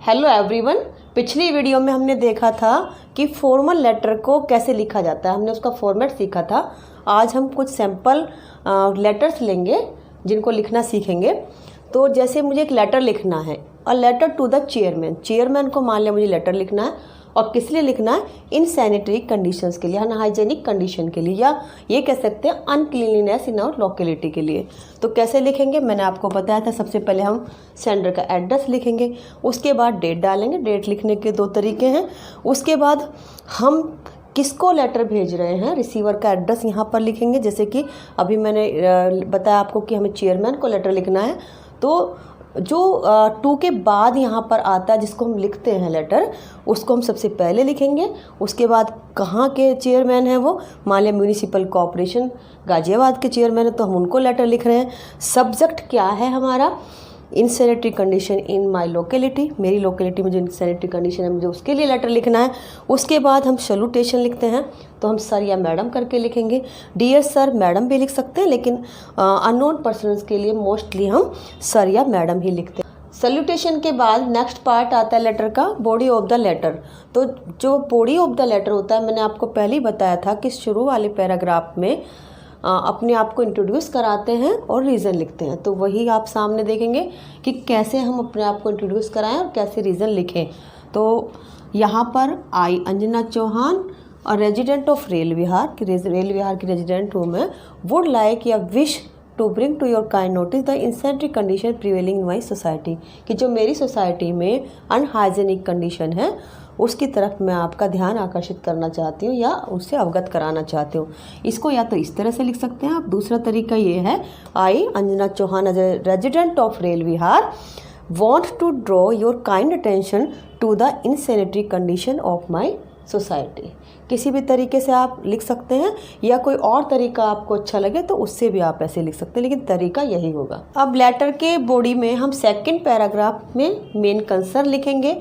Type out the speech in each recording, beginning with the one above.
Hello everyone. पिछली video में हमने देखा था कि फॉर्मल लेटर को कैसे लिखा जाता है, हमने उसका फॉर्मेट सीखा था। आज हम कुछ सैम्पल लेटर्स लेंगे जिनको लिखना सीखेंगे। तो जैसे मुझे एक लेटर लिखना है, a letter to the chairman, chairman को मान लिया मुझे लेटर लिखना है और किस लिए लिखना है, इन सैनिटरी कंडीशंस के लिए, अनहाइजेनिक कंडीशन के लिए, या ये कह सकते हैं अनक्लीनलीनेस इन आवर लोकेलिटी के लिए। तो कैसे लिखेंगे मैंने आपको बताया था। सबसे पहले हम सेंडर का एड्रेस लिखेंगे, उसके बाद डेट डालेंगे। डेट लिखने के दो तरीके हैं। उसके बाद हम किसको लेटर भेज रहे हैं, रिसीवर का एड्रेस यहाँ पर लिखेंगे। जैसे कि अभी मैंने बताया आपको कि हमें चेयरमैन को लेटर लिखना है, तो जो टू के बाद यहाँ पर आता है जिसको हम लिखते हैं लेटर, उसको हम सबसे पहले लिखेंगे। उसके बाद कहाँ के चेयरमैन हैं वो, मान लिया म्यूनिसिपल कॉरपोरेशन गाजियाबाद के चेयरमैन है तो हम उनको लेटर लिख रहे हैं। सब्जेक्ट क्या है हमारा, in sanitary condition in my locality, मेरी लोकेलिटी में जो सैनिटरी कंडीशन है मुझे उसके लिए लेटर लिखना है। उसके बाद हम सैल्यूटेशन लिखते हैं, तो हम सर या मैडम करके लिखेंगे। डियर सर, मैडम भी लिख सकते हैं, लेकिन अननोन पर्सनस के लिए मोस्टली हम सर या मैडम ही लिखते हैं। सैल्यूटेशन के बाद नेक्स्ट पार्ट आता है लेटर का, बॉडी ऑफ द लेटर। तो जो बॉडी ऑफ द लेटर होता है, मैंने आपको पहले ही बताया था कि शुरू वाले पैराग्राफ में अपने आप को इंट्रोड्यूस कराते हैं और रीज़न लिखते हैं। तो वही आप सामने देखेंगे कि कैसे हम अपने आप को इंट्रोड्यूस कराएं और कैसे रीज़न लिखें। तो यहाँ पर आई अंजना चौहान और रेजिडेंट ऑफ रेल विहार, कि रेल विहार की रेजिडेंट हूँ मैं, वुड लाइक या wish to bring to your kind notice the insanitary condition prevailing in my society, कि जो मेरी सोसाइटी में अनहाइजेनिक कंडीशन है उसकी तरफ मैं आपका ध्यान आकर्षित करना चाहती हूँ या उससे अवगत कराना चाहती हूँ। इसको या तो इस तरह से लिख सकते हैं आप। दूसरा तरीका ये है, I Anjana Chauhan as a resident of Rail Vihar want to draw your kind attention to the insanitary condition of my society. किसी भी तरीके से आप लिख सकते हैं, या कोई और तरीका आपको अच्छा लगे तो उससे भी आप ऐसे लिख सकते हैं, लेकिन तरीका यही होगा। अब लेटर के बॉडी में हम सेकंड पैराग्राफ में मेन कंसर्न लिखेंगे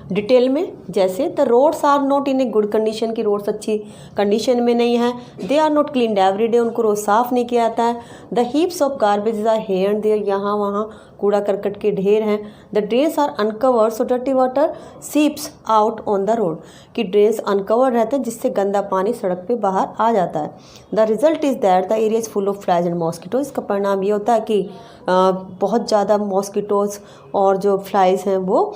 डिटेल में। जैसे the roads are not in a good condition, की रोड्स अच्छी कंडीशन में नहीं है। They are not cleaned every day, उनको रोज साफ नहीं किया जाता है। The heaps of garbage are here and there, यहाँ वहाँ कूड़ा करकट के ढेर हैं। The drains are uncovered so dirty water seeps out on the road, कि ड्रेन्स अनकवर्ड रहते हैं जिससे गंदा पानी सड़क पे बाहर आ जाता है। The result is that the area is full of flies and mosquito, इसका परिणाम ये होता है कि बहुत ज़्यादा मॉस्किटोज़ और जो फ्लाइज हैं वो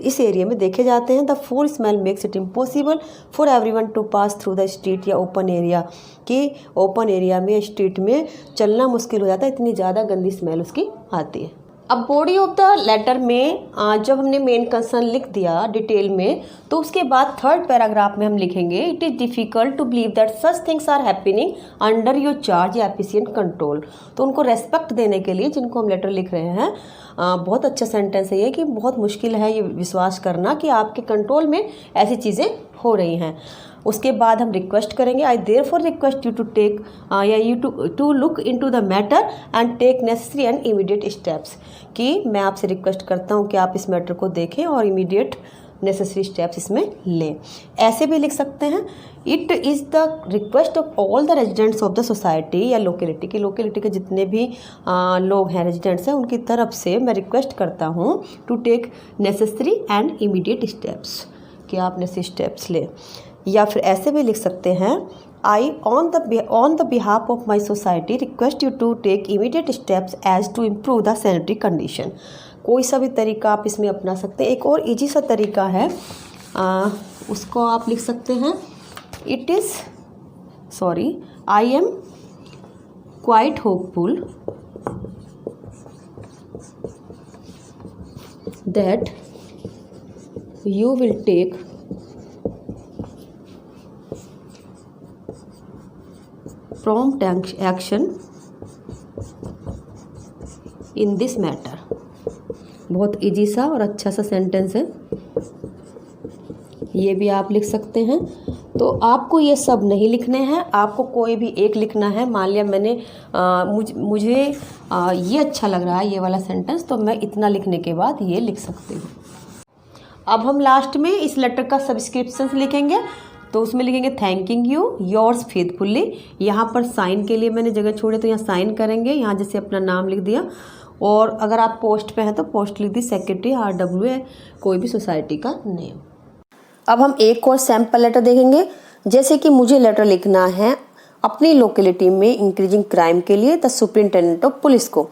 इस एरिया में देखे जाते हैं। The foul smell makes it impossible for everyone to pass through the street या ओपन एरिया, कि ओपन एरिया में स्ट्रीट में चलना मुश्किल हो जाता है, इतनी ज़्यादा गंदी स्मेल उसकी आती है। अब बॉडी ऑफ द लेटर में जब हमने मेन कंसर्न लिख दिया डिटेल में, तो उसके बाद थर्ड पैराग्राफ में हम लिखेंगे, it is difficult to believe that such things are happening under your charge या एफिशिएंट कंट्रोल। तो उनको रेस्पेक्ट देने के लिए जिनको हम लेटर लिख रहे हैं, बहुत अच्छा सेंटेंस है ये, कि बहुत मुश्किल है ये विश्वास करना कि आपके कंट्रोल में ऐसी चीज़ें हो रही हैं। उसके बाद हम रिक्वेस्ट करेंगे, I therefore request you to take या you to look into the matter and take necessary and immediate steps, कि मैं आपसे रिक्वेस्ट करता हूँ कि आप इस मैटर को देखें और इमीडिएट नेसेसरी स्टेप्स इसमें लें। ऐसे भी लिख सकते हैं, it is the request of all the residents of the society या लोकेलिटी, की लोकेलिटी के जितने भी लोग हैं, रेजिडेंट्स हैं, उनकी तरफ से मैं रिक्वेस्ट करता हूँ to take necessary and immediate steps, कि आप नेसेसरी स्टेप्स लें। या फिर ऐसे भी लिख सकते हैं, I on the behalf of my society request you to take immediate steps as to improve the sanitary condition. कोई सा भी तरीका आप इसमें अपना सकते हैं। एक और इजी सा तरीका है, उसको आप लिख सकते हैं, I am quite hopeful that you will take prompt action in this matter। बहुत इजी सा और अच्छा सा सेंटेंस है, ये भी आप लिख सकते हैं। तो आपको ये सब नहीं लिखने हैं, आपको कोई भी एक लिखना है। मान लिया मैंने मुझे ये अच्छा लग रहा है ये वाला सेंटेंस, तो मैं इतना लिखने के बाद ये लिख सकती हूँ। अब हम लास्ट में इस लेटर का सब्सक्रिप्शन लिखेंगे, तो उसमें लिखेंगे थैंकिंग यू योर्स फेथफुली। यहाँ पर साइन के लिए मैंने जगह छोड़ी तो यहाँ साइन करेंगे, यहाँ जैसे अपना नाम लिख दिया। और अगर आप पोस्ट पे हैं तो पोस्ट लिख दी, सेक्रेटरी RW है कोई भी सोसाइटी का नेम। अब हम एक और सैम्पल लेटर देखेंगे। जैसे कि मुझे लेटर लिखना है अपनी लोकेलिटी में इंक्रीजिंग क्राइम के लिए द सुपरिटेंडेंट ऑफ पुलिस को।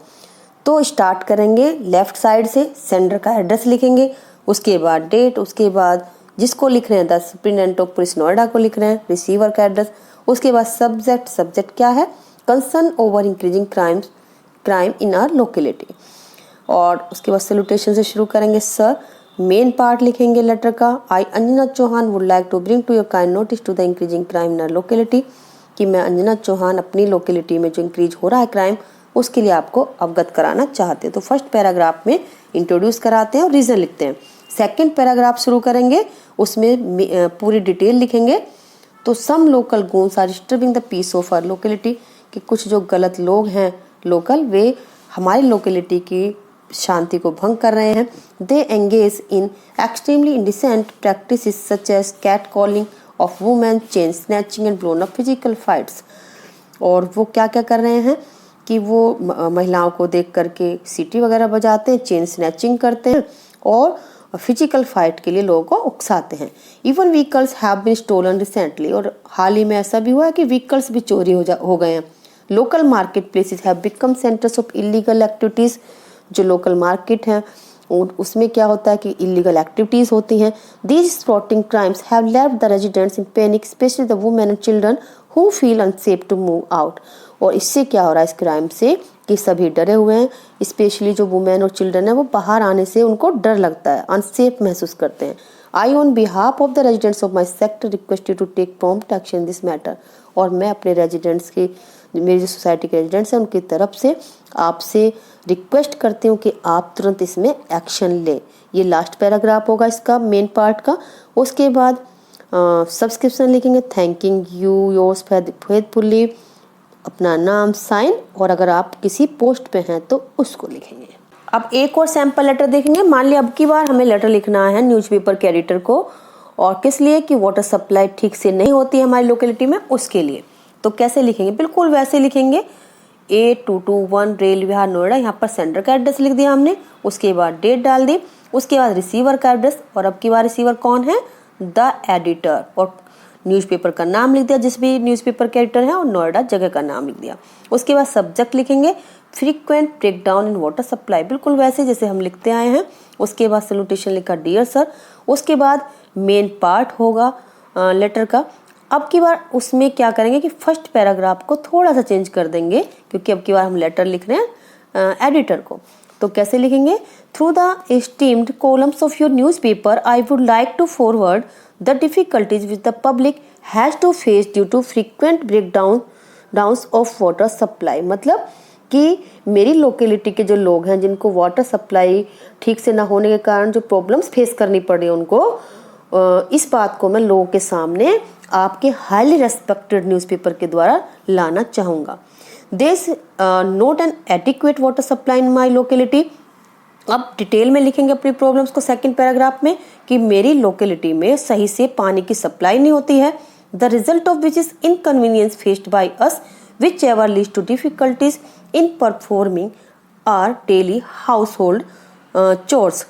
तो स्टार्ट करेंगे लेफ्ट साइड से, सेंडर का एड्रेस लिखेंगे, उसके बाद डेट, उसके बाद जिसको लिख रहे हैं the superintendent of police Noida को लिख रहे हैं, रिसीवर का एड्रेस, उसके बाद सब्जेक्ट क्या है, concern over increasing crime in our locality. और उसके बाद सैल्यूटेशन से शुरू करेंगे। सर, मेन पार्ट लिखेंगे लेटर का, I Anjana Chauhan would like to bring to your kind notice to the increasing crime in our locality, कि मैं अंजना चौहान अपनी लोकेलिटी में जो इंक्रीज हो रहा है क्राइम उसके लिए आपको अवगत कराना चाहते हैं। तो फर्स्ट पैराग्राफ में इंट्रोड्यूस कराते हैं और रीजन लिखते हैं। सेकंड पैराग्राफ शुरू करेंगे, उसमें पूरी डिटेल लिखेंगे। तो some local goons are disturbing the peace of our locality, कि कुछ जो गलत लोग हैं लोकल, वे हमारी लोकेलिटी की शांति को भंग कर रहे हैं। They engage in extremely indecent practices such as cat calling of women, chain snatching and blown up physical fights. और वो क्या क्या कर रहे हैं कि वो महिलाओं को देख करके सीटी वगैरह बजाते हैं, चेन स्नैचिंग करते हैं और फिजिकल फाइट के लिए लोगों को उकसाते हैं। Even vehicles have been stolen recently, और हाल ही में ऐसा भी हुआ है कि व्हीकल्स भी चोरी हो गए हैं। Local market places have become centres of illegal activities, जो लोकल मार्केट है उसमें क्या होता है कि इलीगल एक्टिविटीज़ होती हैं। These spotting crimes have left the residents in panic, specially the women and children who feel unsafe to move out. और इससे क्या हो रहा है इस क्राइम से कि सभी डरे हुए हैं, स्पेशली जो वुमेन और चिल्ड्रन है वो बाहर आने से उनको डर लगता है, अनसेफ महसूस करते हैं। I on behalf of the residents of my sector request you to take prompt action in this matter, और मैं अपने रेजिडेंट्स की, मेरी जो सोसाइटी के रेजिडेंट्स हैं उनकी तरफ से आपसे रिक्वेस्ट करती हूँ कि आप तुरंत इसमें एक्शन लें। ये लास्ट पैराग्राफ होगा इसका मेन पार्ट का। उसके बाद सब्सक्रिप्शन लिखेंगे, थैंकिंग यू योर्स फेथफुली, अपना नाम, साइन, और अगर आप किसी पोस्ट पे हैं तो उसको लिखेंगे। अब एक और सैम्पल लेटर देखेंगे। मान लिया अब की बार हमें लेटर लिखना है न्यूज़पेपर के एडिटर को, और किस लिए कि वाटर सप्लाई ठीक से नहीं होती है हमारी लोकेलिटी में, उसके लिए। तो कैसे लिखेंगे, बिल्कुल वैसे लिखेंगे। A221 रेल विहार नोएडा, यहाँ पर सेंडर का एड्रेस लिख दिया हमने, उसके बाद डेट डाल दी, उसके बाद रिसीवर का एड्रेस, और अब की बार रिसीवर कौन है, द एडिटर, और न्यूज़पेपर का नाम लिख दिया जिस भी न्यूज़पेपर के एडिटर है, और नोएडा जगह का नाम लिख दिया। उसके बाद सब्जेक्ट लिखेंगे frequent breakdown in water supply, बिल्कुल वैसे जैसे हम लिखते आए हैं। उसके बाद सैल्यूटेशन लिखा डियर सर। उसके बाद मेन पार्ट होगा लेटर का। अब की बार उसमें क्या करेंगे कि फर्स्ट पैराग्राफ को थोड़ा सा चेंज कर देंगे, क्योंकि अब की बार हम लेटर लिख रहे हैं एडिटर को। तो कैसे लिखेंगे, through the esteemed columns of your newspaper I would like to forward the difficulties which the public has to face due to frequent breakdowns of water supply. मतलब कि मेरी लोकेलिटी के जो लोग हैं जिनको वाटर सप्लाई ठीक से ना होने के कारण जो प्रॉब्लम्स फेस करनी पड़ रही है उनको, इस बात को मैं लोगों के सामने आपके हाईली रेस्पेक्टेड न्यूज़पेपर के द्वारा लाना चाहूँगा। This not an adequate water supply in my locality. अब डिटेल में लिखेंगे अपनी प्रॉब्लम्स को सेकंड पैराग्राफ में कि मेरी लोकेलिटी में सही से पानी की सप्लाई नहीं होती है, the result of which is inconvenience faced by us whichever leads to difficulties in performing our daily household chores.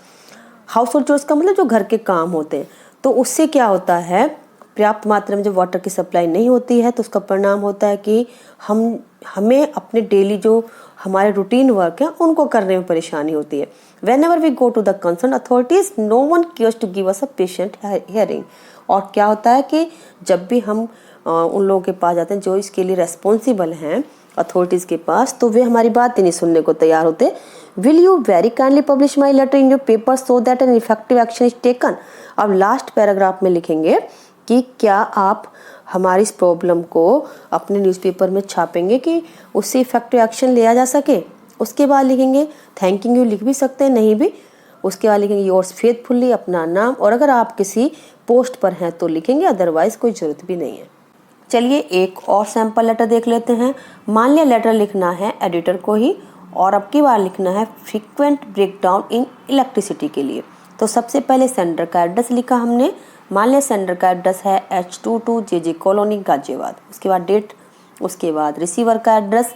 Household chores का मतलब जो घर के काम होते हैं। तो उससे क्या होता है, पर्याप्त मात्रा में जब वाटर की सप्लाई नहीं होती है तो उसका परिणाम होता है कि हमें अपने डेली जो हमारे रूटीन वर्क है उनको करने में परेशानी होती है। Whenever we go to the concerned authorities, no one cares to give us a patient hearing। और क्या होता है कि जब भी हम उन लोगों के पास जाते हैं जो इसके लिए रेस्पॉन्सिबल हैं अथॉरिटीज़ के पास, तो वे हमारी बात ही नहीं सुनने को तैयार होते। Will you very kindly publish my letter in your paper so that an effective action is taken. अब लास्ट पैराग्राफ में लिखेंगे कि क्या आप हमारी इस प्रॉब्लम को अपने न्यूज़पेपर में छापेंगे कि उससे इफेक्टिव एक्शन लिया जा सके। उसके बाद लिखेंगे थैंकिंग यू, लिख भी सकते हैं नहीं भी। उसके बाद लिखेंगे योर्स फेथफुली, अपना नाम, और अगर आप किसी पोस्ट पर हैं तो लिखेंगे, अदरवाइज कोई ज़रूरत भी नहीं है। चलिए एक और सैम्पल लेटर देख लेते हैं। मान लिया लेटर लिखना है एडिटर को ही, और अब की बार लिखना है फ्रीक्वेंट ब्रेकडाउन इन इलेक्ट्रिसिटी के लिए। तो सबसे पहले सेंडर का एड्रेस लिखा हमने। मान लिया सेंडर का एड्रेस है H22 JJ कॉलोनी गाजियाबाद। उसके बाद डेट, उसके बाद रिसीवर का address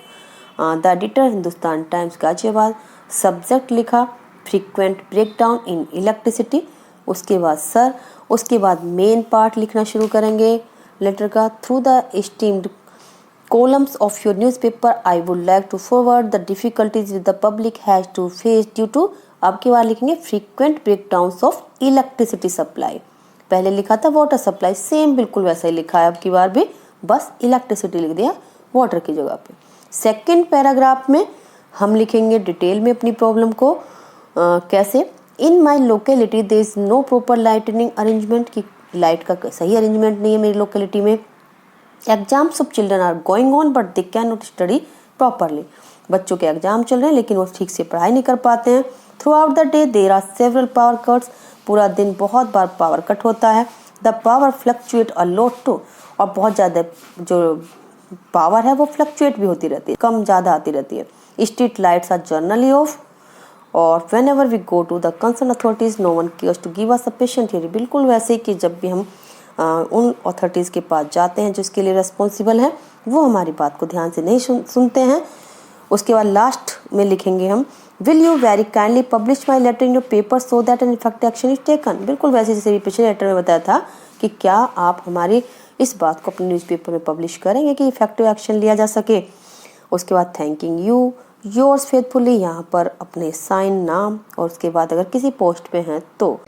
the editor Hindustan times Ghaziabad, subject लिखा फ्रीक्वेंट ब्रेकडाउन इन इलेक्ट्रिसिटी, उसके बाद सर, उसके बाद मेन पार्ट लिखना शुरू करेंगे लेटर का। Through the esteemed columns of your newspaper I would like to forward the difficulties the public has to face due to, अब की बार लिखेंगे frequent breakdowns of electricity supply। पहले लिखा था वाटर सप्लाई, सेम बिल्कुल वैसा ही लिखा है अब की बार भी, बस इलेक्ट्रिसिटी लिख दिया वाटर की जगह पे। सेकेंड पैराग्राफ में हम लिखेंगे डिटेल में अपनी प्रॉब्लम को कैसे। In my locality there is no proper lightning arrangement, की लाइट का सही अरेंजमेंट नहीं है मेरी लोकेलिटी में। Exams of children are going on but they can not study properly, बच्चों के एग्जाम चल रहे हैं लेकिन वो ठीक से पढ़ाई नहीं कर पाते हैं। Throughout the day there are several power cuts, पूरा दिन बहुत बार पावर कट होता है। The power fluctuate a lot too, और बहुत ज़्यादा जो पावर है वो फ्लक्चुएट भी होती रहती है, कम ज़्यादा आती रहती है। Street lights are generally off, और whenever we go to the concern authorities no one cares to give us sufficient hearing, बिल्कुल वैसे ही कि जब भी हम उन अथॉरिटीज़ के पास जाते हैं जो इसके लिए रिस्पॉन्सिबल है, वो हमारी बात को ध्यान से नहीं सुनते हैं। उसके बाद लास्ट में लिखेंगे हम will you very kindly publish my letter in your paper so that an effective action is taken, बिल्कुल वैसे जैसे भी पिछले लेटर में बताया था कि क्या आप हमारी इस बात को अपने न्यूज़पेपर में पब्लिश करेंगे कि इफेक्टिव एक्शन लिया जा सके। उसके बाद थैंकिंग यू योर्स फेथफुली, यहाँ पर अपने साइन नाम, और उसके बाद अगर किसी पोस्ट पे हैं तो।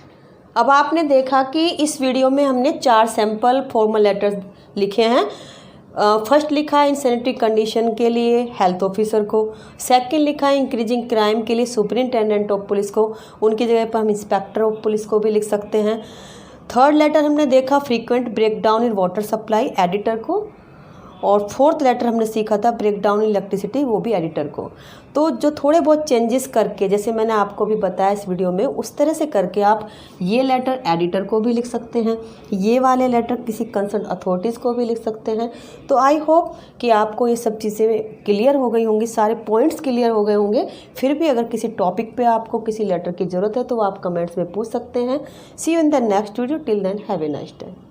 अब आपने देखा कि इस वीडियो में हमने 4 सैम्पल फॉर्मल लेटर्स लिखे हैं। फर्स्ट लिखा है इंसैनिटरी कंडीशन के लिए हेल्थ ऑफिसर को, सेकंड लिखा है इंक्रीजिंग क्राइम के लिए सुपरिंटेंडेंट ऑफ पुलिस को, उनकी जगह पर हम इंस्पेक्टर ऑफ पुलिस को भी लिख सकते हैं। थर्ड लेटर हमने देखा frequent breakdown in water supply editor को, और फोर्थ लेटर हमने सीखा था ब्रेकडाउन इन इलेक्ट्रिसिटी, वो भी एडिटर को। तो जो थोड़े बहुत चेंजेस करके, जैसे मैंने आपको भी बताया इस वीडियो में, उस तरह से करके आप ये लेटर एडिटर को भी लिख सकते हैं, ये वाले लेटर किसी कंसर्न अथॉरिटीज़ को भी लिख सकते हैं। तो आई होप कि आपको ये सब चीज़ें क्लियर हो गई होंगी, सारे पॉइंट्स क्लियर हो गए होंगे। फिर भी अगर किसी टॉपिक पे आपको किसी लेटर की ज़रूरत है तो आप कमेंट्स में पूछ सकते हैं। See you in the next video, till then have a nice day.